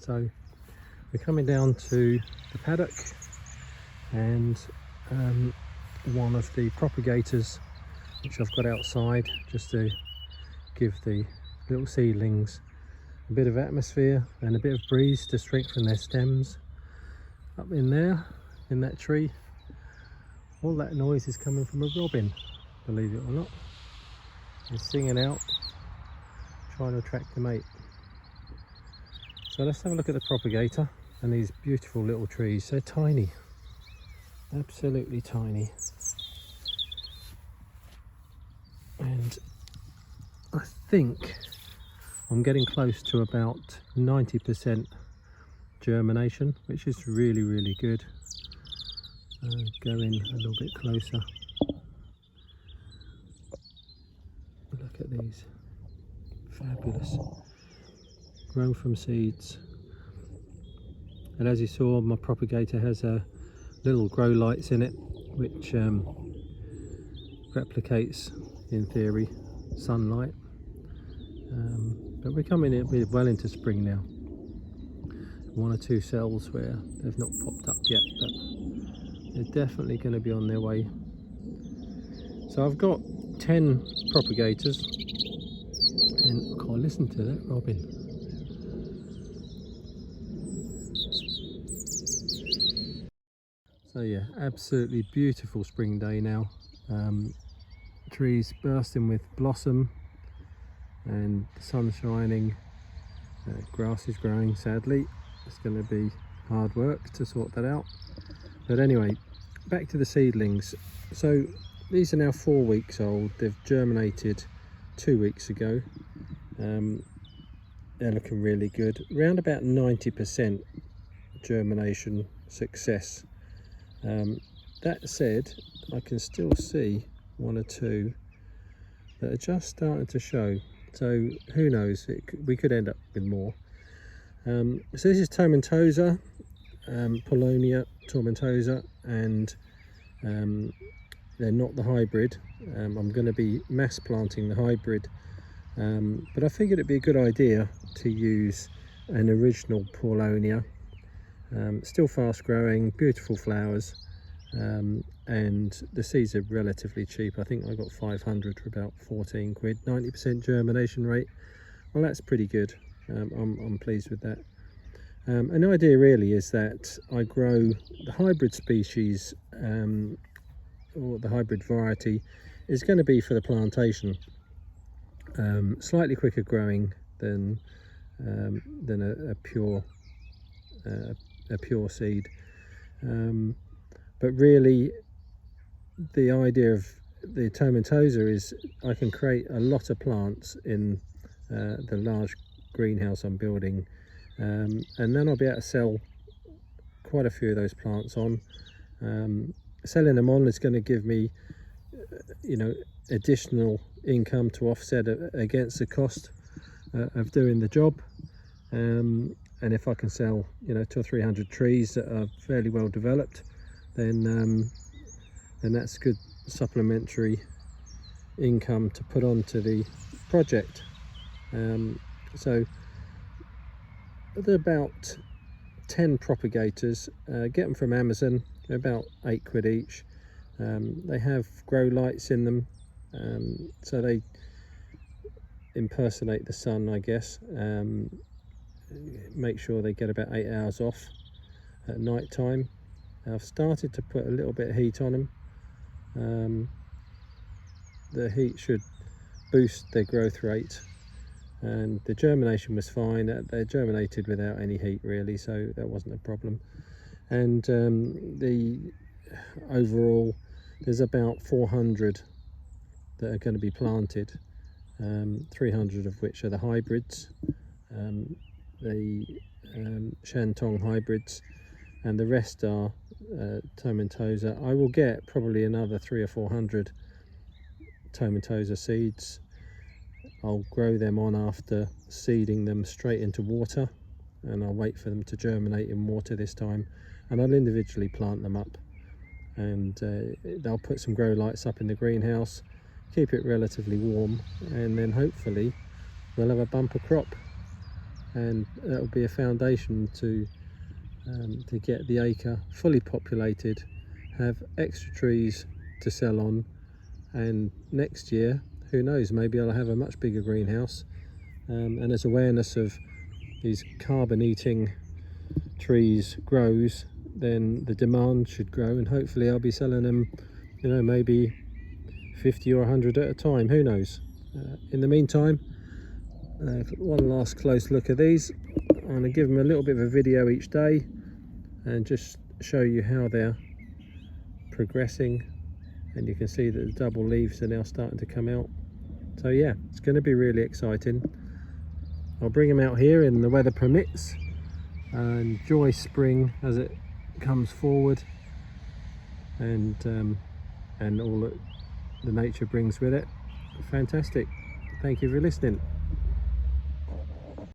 So we're coming down to the paddock, and one of the propagators which I've got outside just to give the little seedlings a bit of atmosphere and a bit of breeze to strengthen their stems. Up in there, in that tree, all that noise is coming from a robin, believe it or not. He's singing out, trying to attract the mate. So let's have a look at the propagator and these beautiful little trees. They're tiny, absolutely tiny. And I think I'm getting close to about 90% germination, which is really, really good. Go in a little bit closer. Look at these, fabulous. Grown from seeds. And as you saw, my propagator has a little grow lights in it, which replicates, in theory, sunlight. But we're coming well into spring now. One or two cells where they've not popped up yet, but they're definitely going to be on their way. So I've got 10 propagators, and I can't listen to that robin. So yeah, absolutely beautiful spring day now. Trees bursting with blossom and the sun shining. Grass is growing, sadly. It's going to be hard work to sort that out. But anyway, back to the seedlings. So these are now 4 weeks old. They've germinated 2 weeks ago. They're looking really good. Around about 90% germination success. That said, I can still see one or two that are just starting to show. So who knows, we could end up with more. So this is tomentosa, Paulownia tomentosa, and they're not the hybrid. I'm going to be mass planting the hybrid, but I figured it'd be a good idea to use an original Paulownia. Still fast growing, beautiful flowers, and the seeds are relatively cheap. I think I got 500 for about 14 quid, 90% germination rate. Well, that's pretty good. I'm pleased with that. An idea really is that I grow the hybrid species, or the hybrid variety is going to be for the plantation. Slightly quicker growing than a pure seed, but really the idea of the tomentosa is I can create a lot of plants in the large greenhouse I'm building, and then I'll be able to sell quite a few of those plants on. Selling them on is going to give me additional income to offset against the cost of doing the job. And if I can sell 200 or 300 trees that are fairly well developed, then that's good supplementary income to put onto the project. So they're about 10 propagators. Get them from Amazon. They're about 8 quid each. They have grow lights in them, so they impersonate the sun, I guess. Make sure they get about 8 hours off at night time. I've started to put a little bit of heat on them. The heat should boost their growth rate, and the germination was fine. They germinated without any heat really, so that wasn't a problem. And the overall, there's about 400 that are going to be planted, 300 of which are the hybrids, the Shantong hybrids, and the rest are tomentosa. I will get probably another 300 or 400 tomentosa seeds. I'll grow them on after seeding them straight into water, and I'll wait for them to germinate in water this time, and I'll individually plant them up, and they'll put some grow lights up in the greenhouse, keep it relatively warm, and then hopefully we'll have a bumper crop. and that will be a foundation to get the acre fully populated, have extra trees to sell on, and next year, who knows, maybe I'll have a much bigger greenhouse, and as awareness of these carbon eating trees grows, then the demand should grow, and hopefully I'll be selling them, you know, maybe 50 or 100 at a time, who knows. In the meantime, one last close look at these. I'm going to give them a little bit of a video each day and just show you how they're progressing, and you can see that the double leaves are now starting to come out. So yeah, it's going to be really exciting. I'll bring them out here in the weather permits and enjoy spring as it comes forward, and all that the nature brings with it. Fantastic. Thank you for listening.